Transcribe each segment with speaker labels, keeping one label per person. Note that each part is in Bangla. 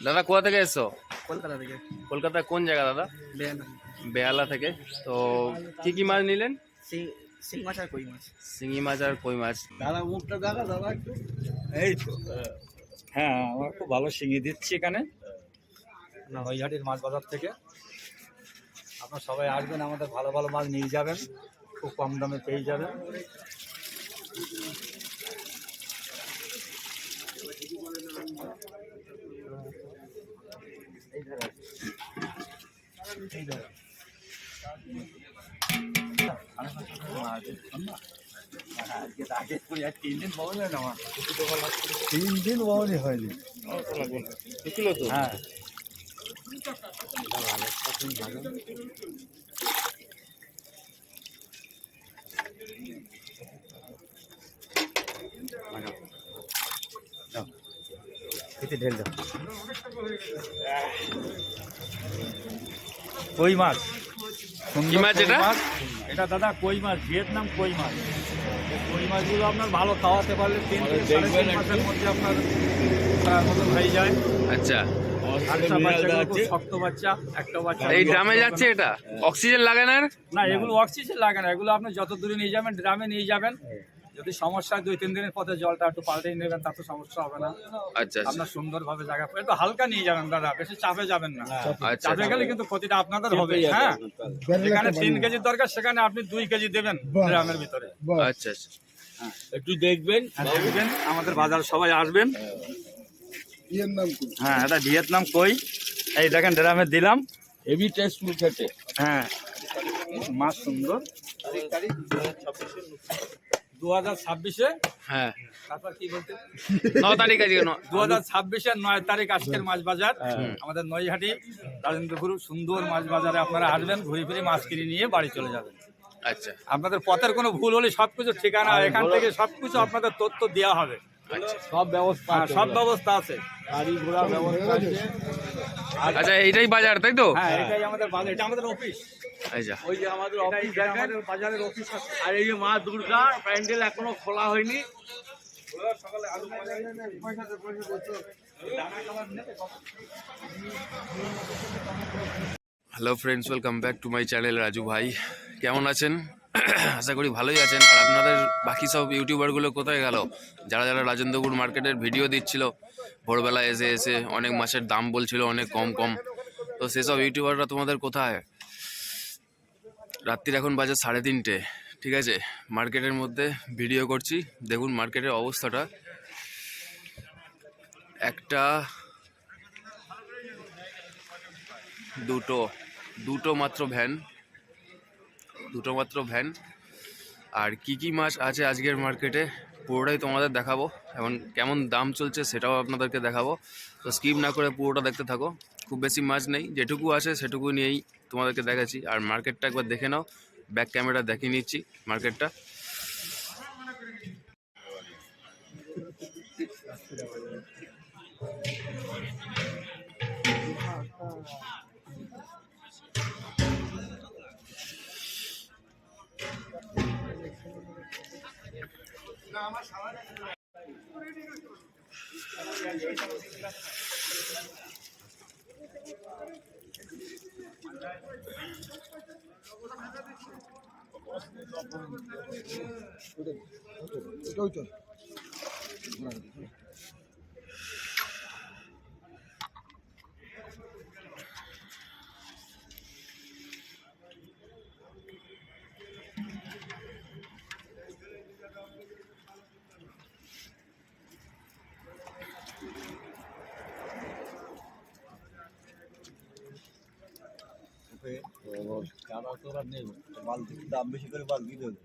Speaker 1: দাদা কোথা থেকে এসছো?
Speaker 2: কলকাতা থেকে।
Speaker 1: কলকাতার কোন জায়গা দাদা?
Speaker 2: বেহালা।
Speaker 1: বেহালা থেকে। তো কি মাছ নিলেন?
Speaker 2: শিং মাছ আর কই মাছ।
Speaker 1: শিঙি মাছ আর কই মাছ।
Speaker 2: দাদা মুখটা দেখা দাদা একটু।
Speaker 3: এই তো হ্যাঁ, আমরা খুব ভালো শিঙি দিচ্ছি এখানে নৈহাটির মাছ বাজার থেকে। আপনারা সবাই আসবেন, আমাদের ভালো ভালো মাছ নিয়ে যাবেন, খুব কম দামে পেয়ে যাবেন। তিন দিন বহনই হয়নি। হ্যাঁ, ঢেল দাও। কই মাছ।
Speaker 1: কি মাছ এটা?
Speaker 3: এটা দাদা কই মাছ, ভিয়েতনাম কই মাছ। এই কই মাছগুলো আপনার ভালো খাওয়াতে পারলে 3 থেকে 3.5 মাসের মধ্যে আপনার মতন হয়ে যায়।
Speaker 1: আচ্ছা,
Speaker 3: আরেকটা বাচ্চাগুলো খুব শক্ত বাচ্চা, একটা বাচ্চা।
Speaker 1: এই ড্রামে যাচ্ছে এটা? অক্সিজেন লাগে না?
Speaker 3: না, এগুলো অক্সিজেন লাগে না। এগুলো আপনি যত দূরে নিয়ে যাবেন, ড্রামে নিয়ে যাবেন। যদি সমস্যা 2-3 দিনের পথে জলটা একটু পাল্টে নেবেন, তাতে সমস্যা হবে না।
Speaker 1: আচ্ছা
Speaker 3: আপনার সুন্দরভাবে জায়গা একটু হালকা নিয়ে যাবেন দাদা, বেশি চাপে যাবেন না।
Speaker 1: আচ্ছা।
Speaker 3: চাপে গেলে কিন্তু ক্ষতিটা আপনাদের হবে। হ্যাঁ, যেখানে 3 কেজির দরকার সেখানে আপনি 2 কেজি দেবেন ড্রামের ভিতরে।
Speaker 1: আচ্ছা আচ্ছা।
Speaker 2: একটু দেখবেন।
Speaker 3: দেখবেন আমাদের বাজার সবাই আসবেন। হ্যাঁ, এটা ভিয়েতনাম কই। এই দেখেন ড্রামে দিলাম,
Speaker 2: হেভি টেস্টফুল খেতে।
Speaker 3: হ্যাঁ মাছ সুন্দর। 2026-এ
Speaker 1: হ্যাঁ,
Speaker 3: তারপর কি বলতে
Speaker 1: 9 তারিখ আজকে
Speaker 3: 2026-এর 9 তারিখ আজকের মাছ বাজার আমাদের নৈহাটি রাজেন্দ্রপুর সুন্দর মাছ বাজারে আপনারা আসবেন, ঘুরে ফিরে মাছ কিনে নিয়ে বাড়ি চলে যাবেন।
Speaker 1: আচ্ছা
Speaker 3: আপনাদের পথের কোনো ভুল হলে সবকিছু ঠিকানা এখান থেকে সবকিছু আপনাদের তথ্য দেওয়া হবে।
Speaker 2: সব ব্যবস্থা আছে।
Speaker 3: সব ব্যবস্থা আছে,
Speaker 2: গাড়ি ঘোড়ার ব্যবস্থা আছে।
Speaker 1: আচ্ছা, এইটাই বাজার তাই তো?
Speaker 3: হ্যাঁ এটাই আমাদের বাজার, এটা আমাদের অফিস।
Speaker 1: আচ্ছা,
Speaker 2: ওই যে আমাদের অফিস
Speaker 3: এটা
Speaker 2: দেখেন।
Speaker 3: আমাদের বাজারের অফিস আছে।
Speaker 2: আর এই যে মা দুর্গা প্যান্ডেল এখনো খোলা হয়নি।
Speaker 1: Hello friends, welcome back to my channel Raju ভাই। কেমন আছেন? আশা করি ভালোই আছেন। আর আপনাদের বাকি সব ইউটিউবারগুলো কোথায় গেল, যারা যারা রাজেন্দ্রপুর মার্কেটের ভিডিও দিচ্ছিল ভোরবেলা এসে এসে অনেক মাছের দাম বলছিল অনেক কম কম, তো সেসব ইউটিউবাররা তোমাদের কোথায়? রাত্রির এখন বাজে 3:30, ঠিক আছে? মার্কেটের মধ্যে ভিডিও করছি, দেখুন মার্কেটের অবস্থাটা। একটা দুটো মাত্র ভ্যান। আর কি মাছ আছে আজকের মার্কেটে পুরোটাই তোমাদের দেখাবো, এবং কেমন দাম চলছে সেটাও আপনাদেরকে দেখাবো। তো স্কিপ না করে পুরোটা দেখতে থাকো। খুব বেশি মাছ নেই, যেটুকু আছে সেটুকু নিয়েই তোমাদেরকে দেখাচ্ছি। আর মার্কেটটা একবার দেখে নাও, ব্যাক ক্যামেরা দেখিয়ে নিচ্ছি মার্কেটটা।
Speaker 2: দাম বেশি করে বালতি দেবে।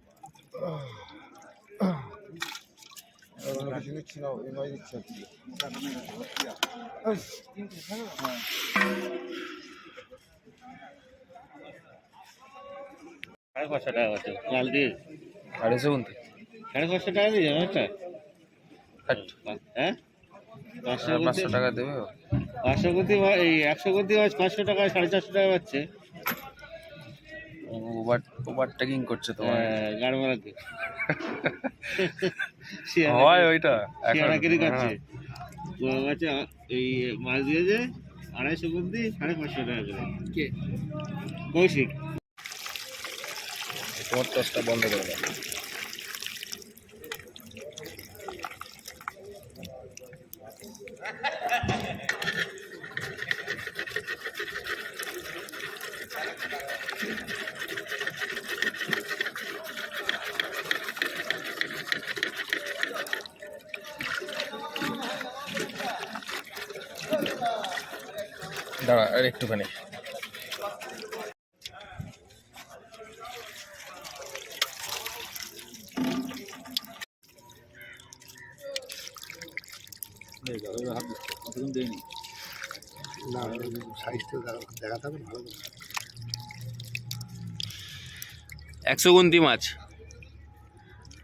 Speaker 2: নিচ্ছি না, এমআই দিচ্ছি। 550 টাকা আছে বালতি। 550 টাকা দিয়ে যাবে একটা। হ্যাঁ 500
Speaker 1: টাকা দেবে।
Speaker 2: 500 গতি, এই 100 গতি 500 টাকা, 450 টাকা পাচ্ছে।
Speaker 1: ওভারটেকিং করছে তোমার
Speaker 2: গাড়ি মারাতে
Speaker 1: হয় ওইটা
Speaker 2: শিয়ানাগিরি করছে। এই মাছ দিয়েছে 250 গন্তি 550 টাকা করে।
Speaker 4: কে?
Speaker 2: কৌশিক।
Speaker 1: তোমার টসটা বন্ধ করে দাও। দাঁড়া আর একটুখানি।
Speaker 4: না সাইজটা দেখাতে হবে ভালো করে।
Speaker 1: 100 গুন্তি মাছ,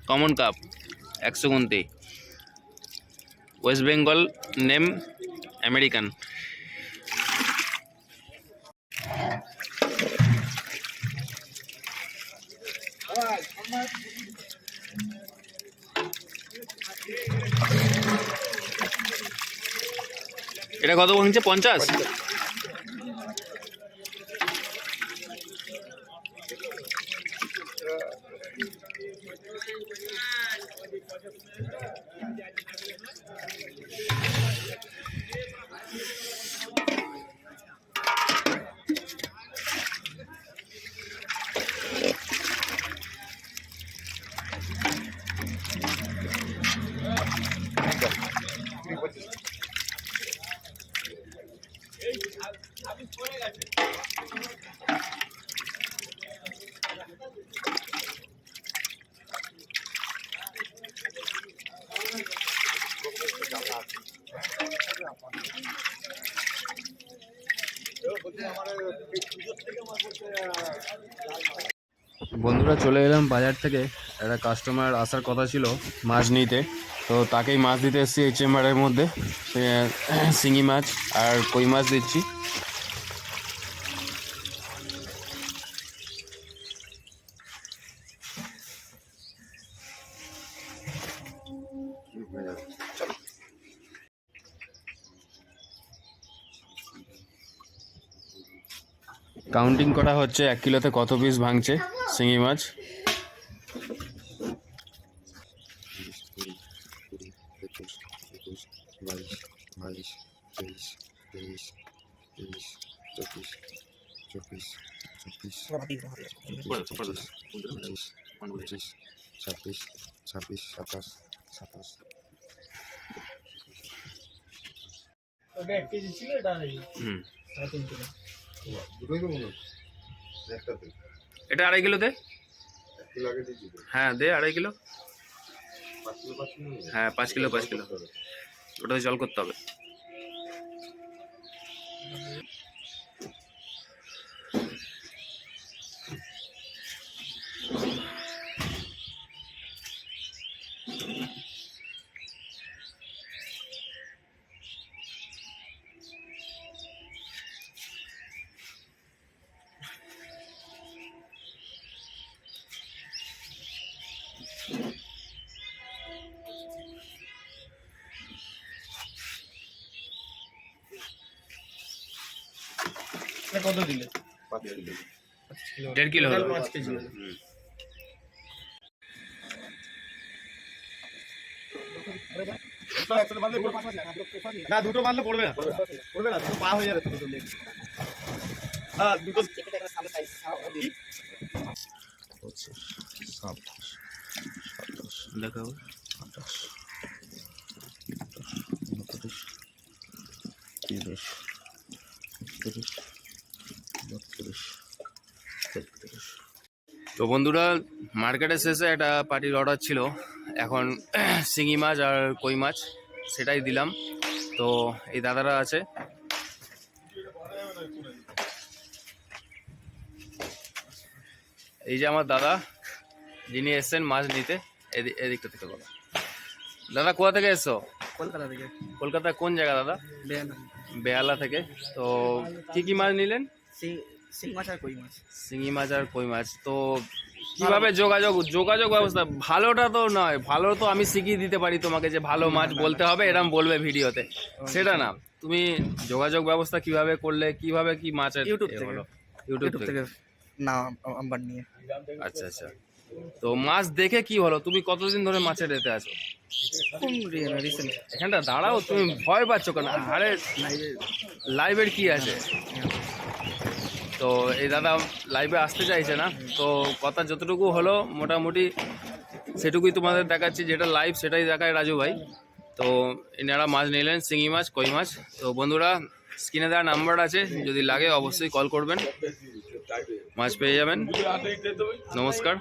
Speaker 1: কমন কাপ 100 গুন্তি, ওয়েস্ট বেঙ্গল নেম আমেরিকান। এটা কত ভাঙছে? 50। বন্ধুরা চলে এলাম বাজার থেকে। একটা কাস্টমার আসার কথা ছিল মাছ নিতে, তো তাকেই মাছ দিতে এসেছি এই চেম্বারের মধ্যে। সে শিঙি মাছ আর কই মাছ দিচ্ছি। কাউন্টিং করা হচ্ছে 1 কিলোতে কত পিস ভাঙছে শিঙি মাছ।
Speaker 4: ওটা 1 কেজি ছিল, এটা নেই।
Speaker 1: হুম,
Speaker 4: 3.5 কিলো।
Speaker 1: এটা 2.5 কিলো দে। হ্যাঁ দে 2.5 কিলো। হ্যাঁ 5 কিলো 5 কিলো, ওটাতে জল করতে হবে।
Speaker 4: এটা কত দিলে?
Speaker 1: 1.5 কিলো হলো।
Speaker 4: 5 কেজি হলো। না দুটো বাঁধলে পড়বে না, পড়বে না, দুটো পা হয়ে যাবে দুটো লেগ। হ্যাঁ দুটো
Speaker 1: দেখাবো। 30, 30, 32, 33। তো বন্ধুরা মার্কেটের শেষে একটা পার্টির অর্ডার ছিল, এখন শিঙি মাছ আর কই মাছ সেটাই দিলাম। তো এই দাদারা আছে, এই যে আমার দাদা যিনি এসছেন মাছ নিতে। এদিকটা থেকে বলো। দাদা কোথা থেকে এসছো?
Speaker 4: কলকাতা থেকে।
Speaker 1: কলকাতা কোন জায়গা দাদা?
Speaker 4: বেয়ানা।
Speaker 1: বেহালা থেকে। তো কি কি মাছ নিলেন?
Speaker 4: শিং মাছ আর কই মাছ।
Speaker 1: শিঙি মাছ আর কই মাছ। তো কিভাবে যোগাযোগ ব্যবস্থা? ভালোটা তো নয়, ভালো তো আমি শিখিয়ে দিতে পারি তোমাকে যে ভালো মাছ বলতে হবে, এরম বলবে ভিডিওতে, সেটা না। তুমি যোগাযোগ ব্যবস্থা কিভাবে করলে, কিভাবে কি মাছের
Speaker 5: ইউটিউব
Speaker 1: এ
Speaker 5: থেকে।
Speaker 1: হলো?
Speaker 5: ইউটিউব
Speaker 1: ইউটিউব থেকে।
Speaker 5: থেকে নাম্বার নিয়ে।
Speaker 1: আচ্ছা আচ্ছা। তো মাছ দেখে কি হলো, তুমি কতদিন ধরে মাছের এতে আছো?
Speaker 5: কোন রিসেন্ট
Speaker 1: এখানটা দাঁড়াও, তুমি ভয় পাচ্ছ কেন? আরে লাইভের কি আছে? তো এই দাদা লাইভে আসতে চাইছে না, তো কথা যতটুকু হলো মোটামুটি সেটুকুই তোমাদের দেখাচ্ছি, যেটা লাইভ সেটাই দেখায় রাজু ভাই। তো এনারা মাছ নিলেন, শিঙি মাছ, কই মাছ। তো বন্ধুরা স্ক্রিনে দেওয়া নাম্বার আছে, যদি লাগে অবশ্যই কল করবেন, মাছ পেয়ে যাবেন। নমস্কার।